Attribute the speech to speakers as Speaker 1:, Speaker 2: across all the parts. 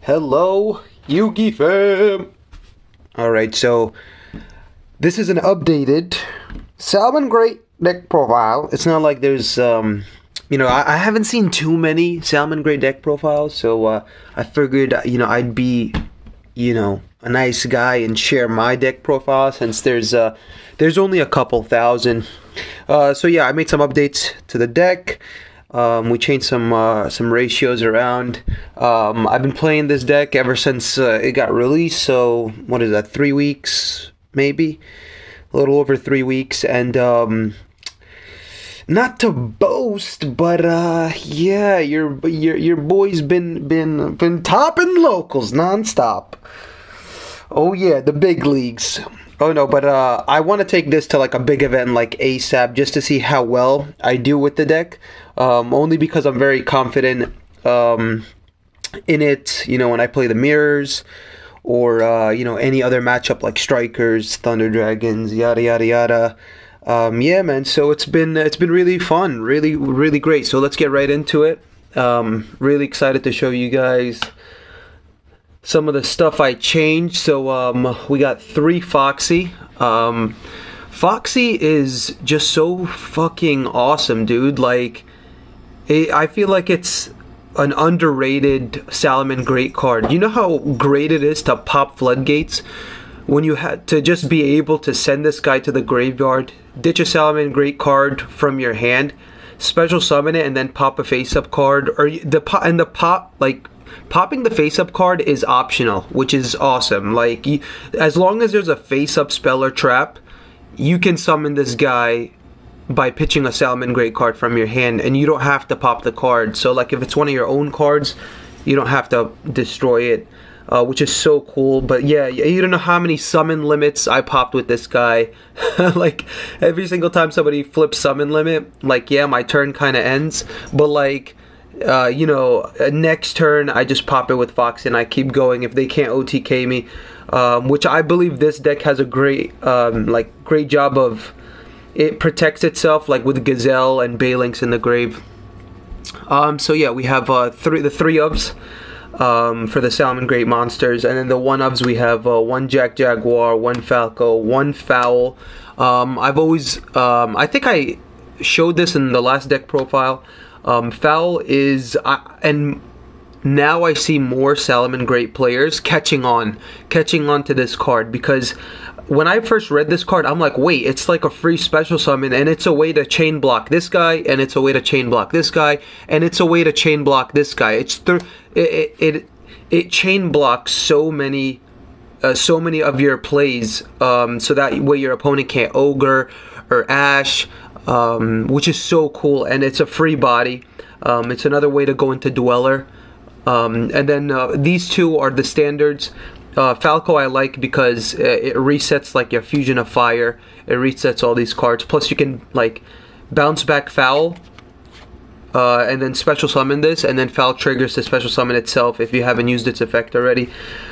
Speaker 1: Hello, Yugi fam! Alright, so this is an updated Salamangreat deck profile. It's not like there's, I haven't seen too many Salamangreat deck profiles, so I figured, I'd be, a nice guy and share my deck profile since there's only a couple thousand. So yeah, I made some updates to the deck. We changed some ratios around. I've been playing this deck ever since it got released, so what is that, 3 weeks maybe, a little over 3 weeks. And not to boast, but yeah, your boy's been topping locals nonstop. Oh yeah, the big leagues. Oh no, but I want to take this to like a big event like ASAP just to see how well I do with the deck. Only because I'm very confident in it, when I play the mirrors or any other matchup like Strikers, Thunder Dragons, yada yada yada. Yeah, man. So it's been really fun, really great. So let's get right into it. Really excited to show you guys some of the stuff I changed. So we got 3 Foxy. Foxy is just so fucking awesome, dude. Like, I feel like it's an underrated Salamangreat card. You know how great it is to pop floodgates when you had to just be able to send this guy to the graveyard, ditch a Salamangreat card from your hand, special summon it, and then pop a face-up card. Or popping the face-up card is optional, which is awesome. Like, as long as there's a face-up spell or trap, you can summon this guy by pitching a Salamangreat card from your hand, and you don't have to pop the card. So like if it's one of your own cards, you don't have to destroy it, which is so cool. But yeah, you don't know how many summon limits I popped with this guy. Like every single time somebody flips summon limit, like, yeah, my turn kind of ends, but like next turn I just pop it with Fox and I keep going if they can't OTK me, which I believe this deck has a great job of. It protects itself, like with Gazelle and Balinks in the grave. So yeah, we have the 3 ofs for the Salamangreat monsters, and then the 1 ofs we have 1 Jaguar, 1 Falco, 1 Fowl. I've always, I think I showed this in the last deck profile. Fowl is, and now I see more Salamangreat players catching on to this card, because when I first read this card, I'm like, wait, it's like a free special summon, and it's a way to chain block this guy, and it's a way to chain block this guy, and it's a way to chain block this guy. It chain blocks so many of your plays, so that way your opponent can't Ogre or Ash, which is so cool, and it's a free body. It's another way to go into Dweller. And then these 2 are the standards. Falco I like because it resets like your Fusion of Fire. It resets all these cards. Plus you can like bounce back Foul, and then special summon this, and then Foul triggers to special summon itself if you haven't used its effect already.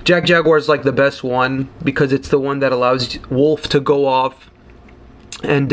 Speaker 1: Jaguar is like the best one because it's the one that allows Wolf to go off. And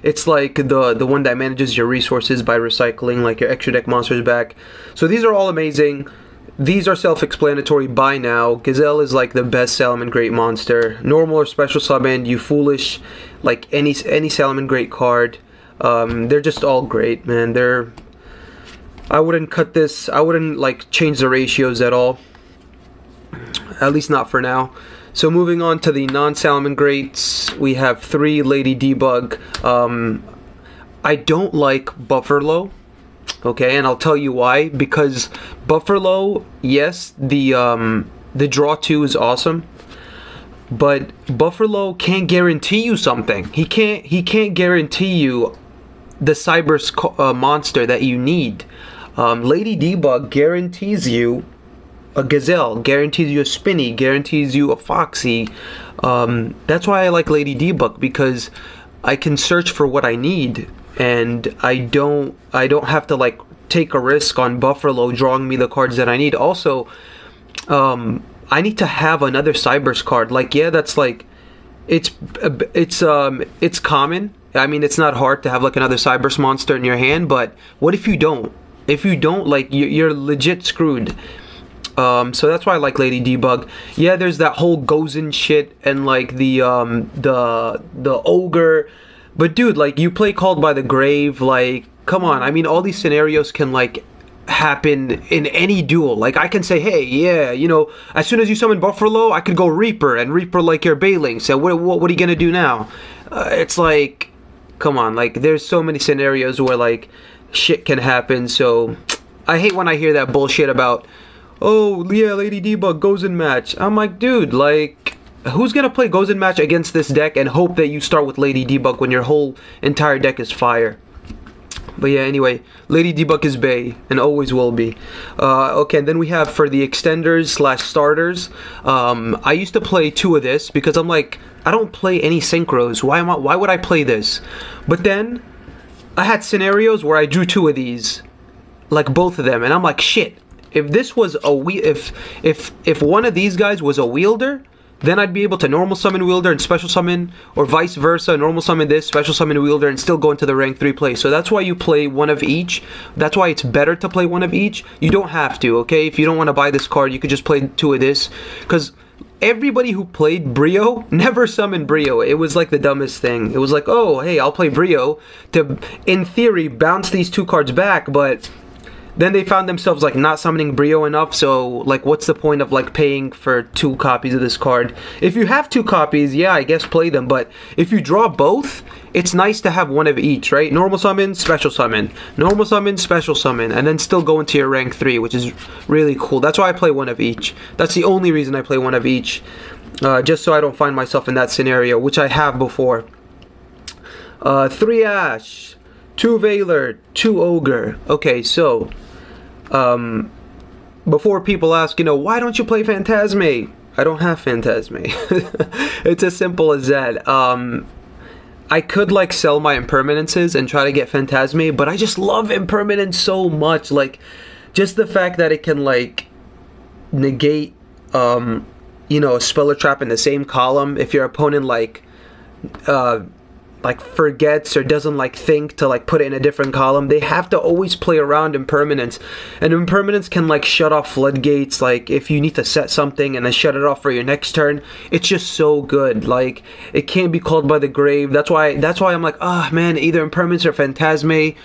Speaker 1: it's like the one that manages your resources by recycling like your extra deck monsters back. So these are all amazing. These are self-explanatory by now. Gazelle is like the best Salamangreat monster. Normal or special summon, you foolish, like any Salamangreat card. They're just all great, man. I wouldn't cut this. I wouldn't like change the ratios at all. At least not for now. So moving on to the non-Salamangreats, we have 3 Lady Debug. I don't like Bufferlo. Okay, and I'll tell you why. Because Bufferlo, yes, the draw 2 is awesome, but Bufferlo can't guarantee you something. He can't guarantee you the Cyber monster that you need. Lady Debug guarantees you a Gazelle, guarantees you a Spinny, guarantees you a Foxy. That's why I like Lady Debug, because I can search for what I need, and I don't have to like take a risk on Bufferlo drawing me the cards that I need. Also, I need to have another Cybers card. Like, yeah, that's like it's common. I mean, it's not hard to have like another Cybers monster in your hand, but what if you don't? If you don't, like, you're legit screwed. So that's why I like Lady Debug. Yeah, there's that whole Gozen shit and like the ogre, but dude, like you play Called by the Grave, like come on. I mean, all these scenarios can like happen in any duel. Like I can say, hey, yeah, you know, as soon as you summon Buffalo, I could go Reaper and Reaper like your Bailing. So what are you gonna do now? It's like, come on, like there's so many scenarios where like shit can happen. So I hate when I hear that bullshit about, oh yeah, Lady Debug Gozen match. I'm like, dude, like who's gonna play Gozen match against this deck and hope that you start with Lady Debug when your whole entire deck is fire? But yeah, anyway, Lady Debug is bae and always will be. Okay, and then we have for the extenders slash starters. I used to play 2 of this because I'm like, I don't play any synchros. Why would I play this? But then I had scenarios where I drew 2 of these, like both of them, and I'm like, shit. If this was a if one of these guys was a wielder, then I'd be able to normal summon wielder and special summon, or vice versa, normal summon this, special summon wielder, and still go into the rank 3 play. So that's why you play one of each. That's why it's better to play one of each. You don't have to, okay? If you don't want to buy this card, you could just play 2 of this. Because everybody who played Brio never summoned Brio. It was like the dumbest thing. It was like, oh, hey, I'll play Brio to, in theory, bounce these 2 cards back, but then they found themselves like not summoning Brio enough, so like what's the point of like paying for 2 copies of this card? If you have 2 copies, yeah, I guess play them, but if you draw both, it's nice to have one of each, right? Normal summon, special summon, normal summon, special summon, and then still go into your rank 3, which is really cool. That's why I play one of each. That's the only reason I play one of each, just so I don't find myself in that scenario, which I have before. 3 Ash, 2 Veiler, 2 Ogre. Okay, so before people ask, you know, why don't you play Phantasme? I don't have Phantasme. It's as simple as that. I could like sell my impermanences and try to get Phantasme, but I just love impermanence so much. Like, just the fact that it can like negate, you know, a spell or trap in the same column if your opponent like forgets or doesn't like think to like put it in a different column. They have to always play around impermanence, and impermanence can like shut off floodgates, like if you need to set something and then shut it off for your next turn. It's just so good. Like, it can't be Called by the Grave. That's why I'm like, ah, man, either impermanence or Phantasme.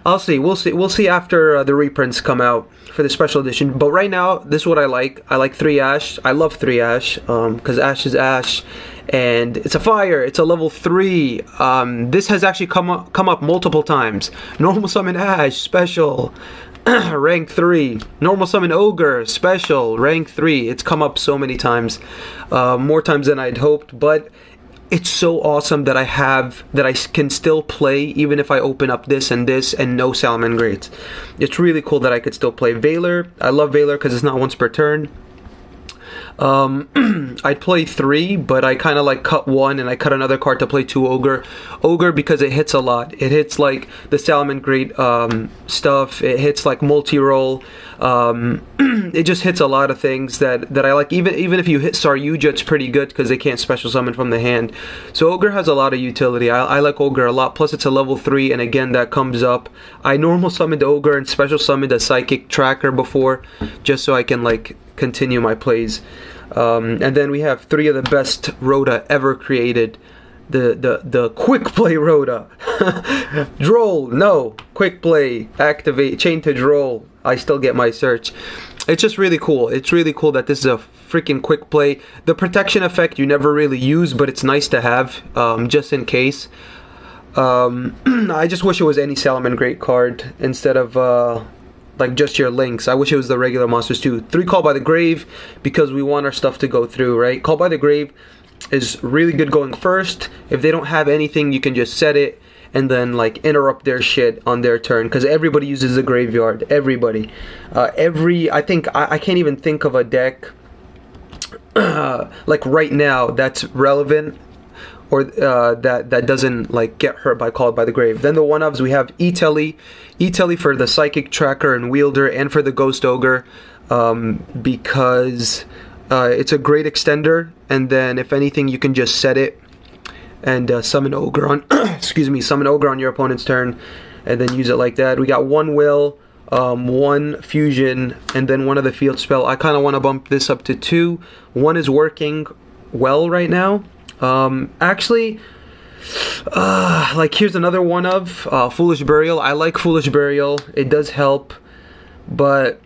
Speaker 1: I'll see. We'll see after the reprints come out for the special edition. But right now, this is what I like. I like 3 Ash. I love 3 Ash because Ash is Ash. And it's a fire. It's a level 3. This has actually come up multiple times. Normal summon Ash, special, rank 3. Normal summon Ogre, special, rank 3. It's come up so many times, more times than I'd hoped. But it's so awesome that I can still play even if I open up this and no Salamangreat. It's really cool that I could still play Veiler. I love Veiler because it's not once per turn. I'd play 3, but I kind of like cut 1 and I cut another card to play 2 Ogre because it hits a lot. It hits like the Salamangreat stuff. It hits like multi-roll. It just hits a lot of things that I like. Even if you hit Saryuja, it's pretty good because they can't special summon from the hand. So Ogre has a lot of utility. I like Ogre a lot. Plus it's a level 3, and again that comes up. I normal summoned Ogre and special summoned a Psychic Tracker before, just so I can like continue my plays. And then we have 3 of the best Rhoda ever created. The quick play Rhoda. Droll, no. Quick play, activate, chain to Droll. I still get my search. It's just really cool. It's really cool that this is a freaking quick play. The protection effect you never really use, but it's nice to have, just in case. I just wish it was any Salamangreat card instead of like just your links. I wish it was the regular monsters too. 3 Call by the Grave, because we want our stuff to go through, right? Call by the Grave is really good going first. If they don't have anything, you can just set it and then like interrupt their shit on their turn, because everybody uses the graveyard. Everybody. I think I can't even think of a deck like right now that's relevant or that doesn't like get hurt by Called by the Grave. Then the one-ofs, we have E-Telly for the Psychic Tracker and Wielder, and for the Ghost Ogre, because it's a great extender, and then if anything you can just set it and summon Ogre on excuse me, summon Ogre on your opponent's turn and then use it like that. We got 1 Will, 1 fusion, and then 1 of the field spell. I kind of want to bump this up to 2. 1 is working well right now. Actually, like here's another one of Foolish Burial. I like Foolish Burial. It does help, but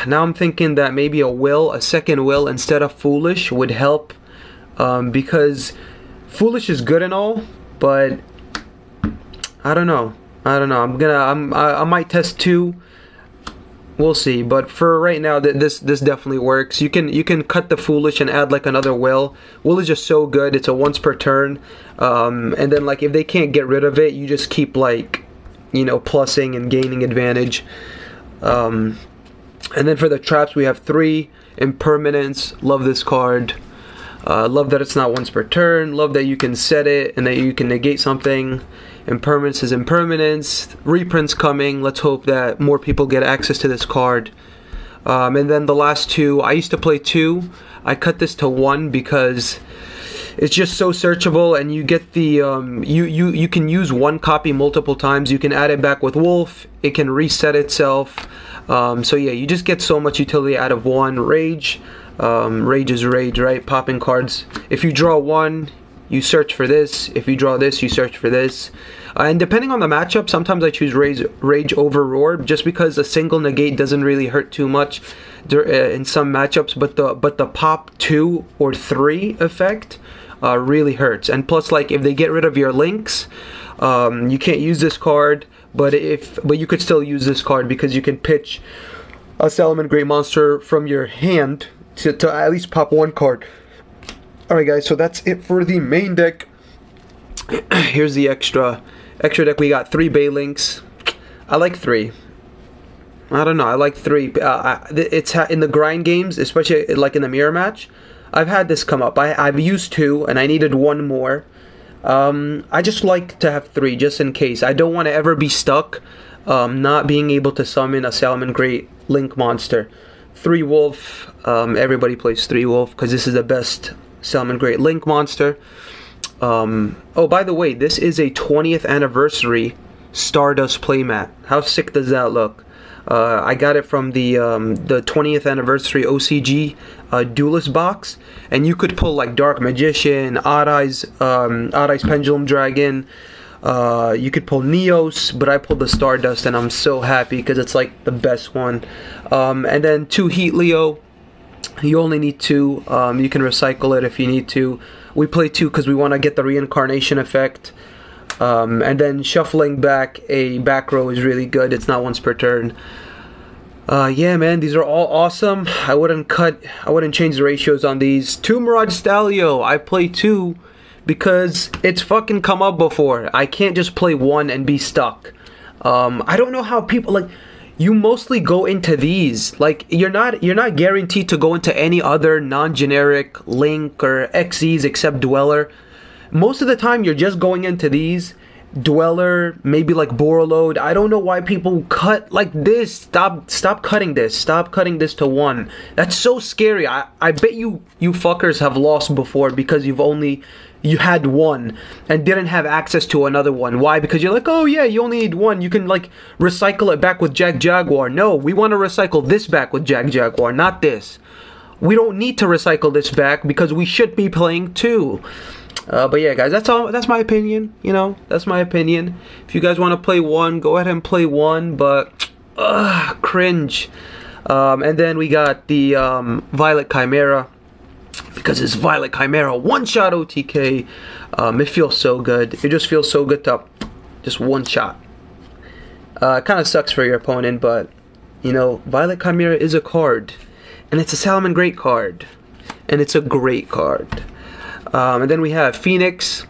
Speaker 1: now I'm thinking that maybe a second will instead of Foolish would help, because Foolish is good and all, but I don't know. I might test 2. We'll see. But for right now, this definitely works. You can cut the Foolish and add like another will. Will is just so good. It's a once per turn. And then like if they can't get rid of it, you just keep like, you know, plussing and gaining advantage. And then for the traps, we have 3 impermanence. Love this card. Love that it's not once per turn. Love that you can set it and that you can negate something. Impermanence is impermanence. Reprints coming. Let's hope that more people get access to this card. And then the last 2, I used to play 2. I cut this to 1 because it's just so searchable, and you get the you can use 1 copy multiple times. You can add it back with Wolf. It can reset itself. So yeah, you just get so much utility out of 1. Rage. Rage is rage, right? Popping cards. If you draw 1, you search for this. If you draw this, you search for this. And depending on the matchup, sometimes I choose Rage over Roar, just because a single negate doesn't really hurt too much in some matchups. But the pop 2 or 3 effect really hurts. And plus, like if they get rid of your links, you can't use this card. But you could still use this card because you can pitch a Salamangreat monster from your hand to at least pop 1 card. Alright guys, so that's it for the main deck. Here's the extra deck. We got 3 Baylinks. I like 3. I don't know, I like 3. It's in the grind games, especially like in the mirror match, I've had this come up. I've used 2 and I needed 1 more. I just like to have 3 just in case. I don't want to ever be stuck not being able to summon a Salamangreat Link monster. 3 Wolf. Everybody plays 3 Wolf because this is the best Salamangreat Link monster. Oh, by the way, this is a 20th anniversary Stardust playmat. How sick does that look? I got it from the 20th anniversary OCG Duelist box, and you could pull like Dark Magician, Odd Eyes Pendulum Dragon. You could pull Neos, but I pulled the Stardust, and I'm so happy because it's like the best one. And then 2 Heat Leo. You only need 2. You can recycle it if you need to. We play 2 because we want to get the reincarnation effect. And then shuffling back a back row is really good. It's not once per turn. Yeah, man, these are all awesome. I wouldn't change the ratios on these. 2 Mirage Stalio. I play 2 because it's fucking come up before. I can't just play 1 and be stuck. I don't know how people like. You mostly go into these. Like you're not guaranteed to go into any other non-generic Link or XEs except Dweller. Most of the time you're just going into these. Dweller, maybe like Borreload. I don't know why people cut like this. Stop cutting this. Stop cutting this to 1. That's so scary. I bet you fuckers have lost before because you had 1 and didn't have access to another one. Why? Because you're like, oh yeah, you only need 1. You can like recycle it back with Jaguar. No, we want to recycle this back with Jaguar, not this. We don't need to recycle this back because we should be playing 2. But yeah, guys, that's all. That's my opinion. You know, that's my opinion. If you guys want to play 1, go ahead and play 1. But cringe. And then we got the Violet Chimera. Because it's Violet Chimera, 1-shot OTK. It feels so good. It just feels so good to just 1-shot. It kind of sucks for your opponent, but you know, Violet Chimera is a card, and it's a Salamangreat card, and it's a great card. And then we have Phoenix.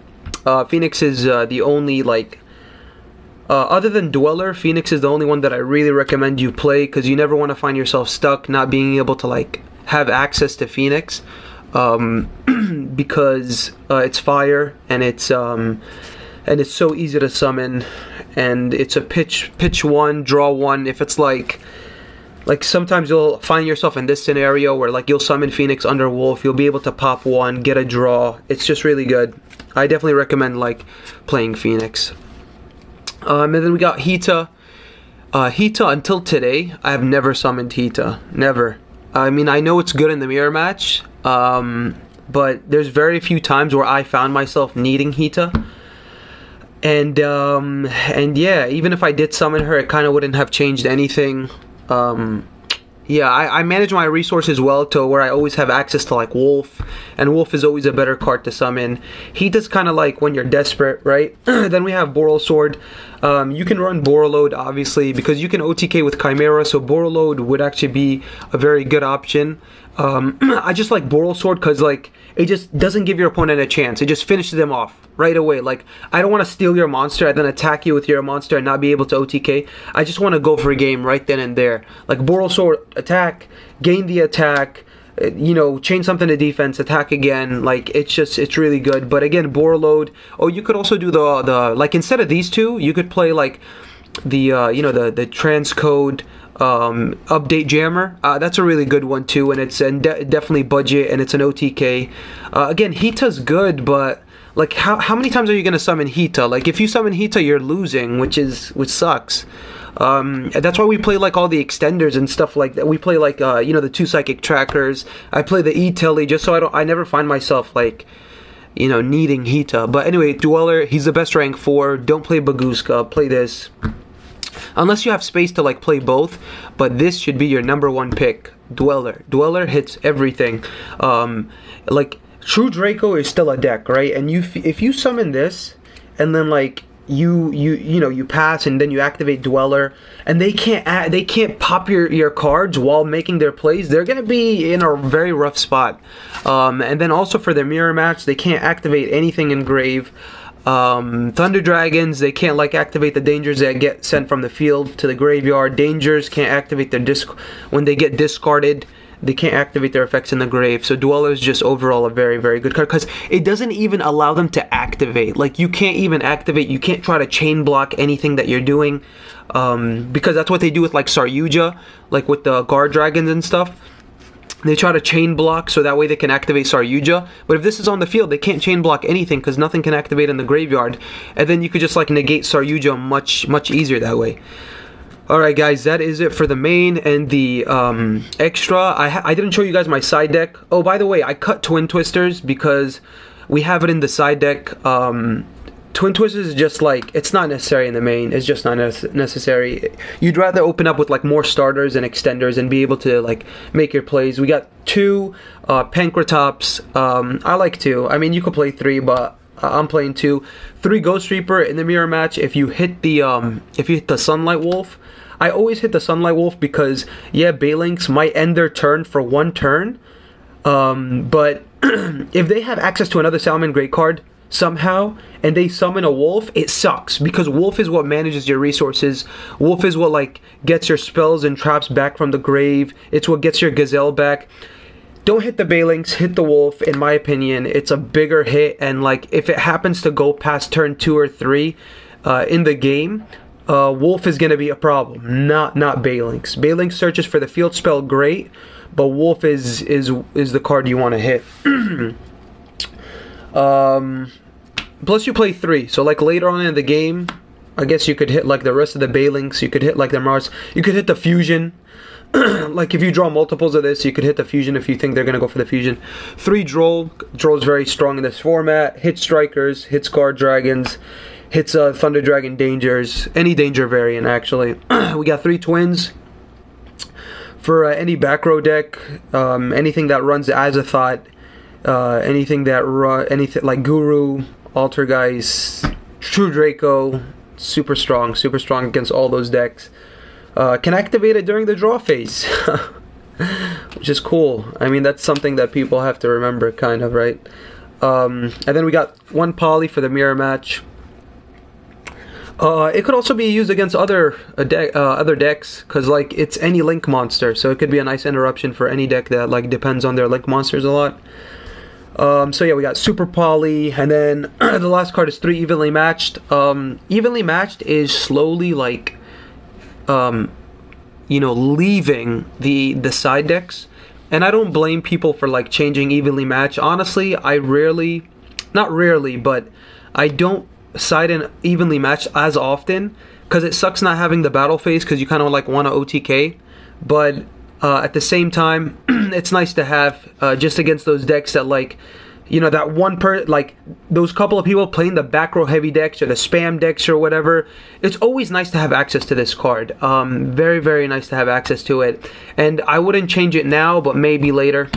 Speaker 1: Phoenix is the only like. Other than Dweller, Phoenix is the only one that I really recommend you play because you never want to find yourself stuck not being able to like have access to Phoenix. Because it's fire and it's so easy to summon, and it's a pitch 1, draw 1. If it's like sometimes you'll find yourself in this scenario where like you'll summon Phoenix under Wolf, you'll be able to pop 1, get a draw. It's just really good. I definitely recommend like playing Phoenix. And then we got Hita. Hita, until today, I have never summoned Hita. Never. I mean, I know it's good in the mirror match, but there's very few times where I found myself needing Hita. And yeah, even if I did summon her, it kind of wouldn't have changed anything. Yeah, I manage my resources well to where I always have access to like Wolf, and Wolf is always a better card to summon. Hita's kind of like when you're desperate, right? Then we have Borrelsword. You can run Borreload, obviously, because you can OTK with Chimera, so Borreload would actually be a very good option. I just like Borrelsword because like it just doesn't give your opponent a chance. It just finishes them off right away. Like, I don't want to steal your monster and then attack you with your monster and not be able to OTK. I just want to go for a game right then and there. Like, Borrelsword, attack, gain the attack, you know, change something to defense, attack again. Like, it's really good. But again, Borreload. Oh, you could also do the like, instead of these two, you could play like the you know, the transcode update jammer. That's a really good one too, and it's definitely budget, and it's an OTK. Again, Hita's good, but like how many times are you gonna summon Hita? Like, if you summon Hita, you're losing, which sucks. That's why we play like all the extenders and stuff like that. We play like you know, the 2 psychic trackers. I play the E-Telly just so I never find myself like, you know, needing Hita. But anyway, Dweller, he's the best rank 4. Don't play Baguska, play this. Unless you have space to like play both, but this should be your #1 pick. Dweller. Dweller hits everything. Like, True Draco is still a deck, right? And if you summon this, and then like you know, you pass and then you activate Dweller, and they can't pop your cards while making their plays, they're gonna be in a very rough spot. And then also for their mirror match, they can't activate anything in grave. Thunder Dragons, they can't like activate the dangers that get sent from the field to the graveyard. Dangers can't activate their when they get discarded. They can't activate their effects in the grave. So Dweller is just overall a very, very good card because it doesn't even allow them to activate. Like, you can't even activate. You can't try to chain block anything that you're doing, because that's what they do with like Saryuja, like with the guard dragons and stuff. They try to chain block so that way they can activate Saryuja. But if this is on the field, they can't chain block anything because nothing can activate in the graveyard. And then you could just like negate Saryuja much easier that way. Alright guys, that is it for the main and the extra. I didn't show you guys my side deck. Oh, by the way, I cut Twin Twisters because we have it in the side deck. Twin Twisters is just like, it's not necessary in the main. It's just not necessary. You'd rather open up with like more starters and extenders and be able to like make your plays. We got 2 Pankratops. I like 2. I mean, you could play 3, but I'm playing 2. 3 Ghost Reaper in the mirror match. If you hit the Sunlight Wolf, I always hit the Sunlight Wolf because, yeah, Balinks might end their turn for 1 turn. But if they have access to another Salamangreat card somehow and they summon a Wolf, it sucks because Wolf is what manages your resources. Wolf is what like gets your spells and traps back from the grave. It's what gets your Gazelle back. Don't hit the Balinks, hit the Wolf. In my opinion, it's a bigger hit, and like if it happens to go past turn 2 or 3 in the game, Wolf is gonna be a problem, not Balinks. Balinks searches for the field spell, great, but Wolf is the card you want to hit. Plus you play 3, so like later on in the game, I guess you could hit like the rest of the Balinks. You could hit like the Mars. You could hit the Fusion. Like if you draw multiples of this, you could hit the Fusion if you think they're gonna go for the Fusion. 3 Droll. Droll's very strong in this format. Hits Strikers, hits Guard Dragons, hits Thunder Dragon Dangers, any Danger variant actually. We got 3 Twins. For any back row deck, anything that runs Azathoth, anything like Guru, Altergeist, True Draco, super strong against all those decks. Can activate it during the draw phase, which is cool. I mean, that's something that people have to remember, kind of, right? And then we got 1 Poly for the mirror match. It could also be used against other decks, because like it's any Link monster, so it could be a nice interruption for any deck that like depends on their Link monsters a lot. So yeah, we got Super Poly, and then the last card is 3 Evenly Matched. Evenly Matched is slowly like you know, leaving the side decks, and I don't blame people for like changing Evenly Matched. Honestly, I not rarely, but I don't side in Evenly Matched as often because it sucks not having the battle phase, because you kind of like want to OTK, but at the same time, it's nice to have just against those decks that, like, you know, that like those couple of people playing the back row heavy decks or the spam decks or whatever. It's always nice to have access to this card. Very, very nice to have access to it. And I wouldn't change it now, but maybe later.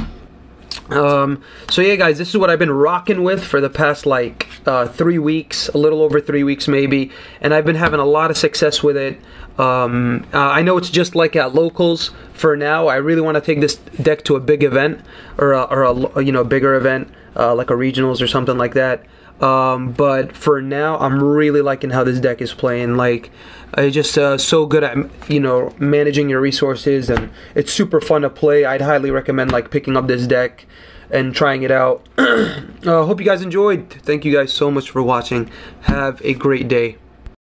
Speaker 1: So yeah, guys, this is what I've been rocking with for the past like 3 weeks, a little over 3 weeks maybe, and I've been having a lot of success with it. I know it's just like at locals for now. I really want to take this deck to a big event, or a you know, bigger event, like a regionals or something like that. But for now, I'm really liking how this deck is playing. Like, it's just so good at, you know, managing your resources, and it's super fun to play. I'd highly recommend like picking up this deck and trying it out. Hope you guys enjoyed. Thank you guys so much for watching. Have a great day.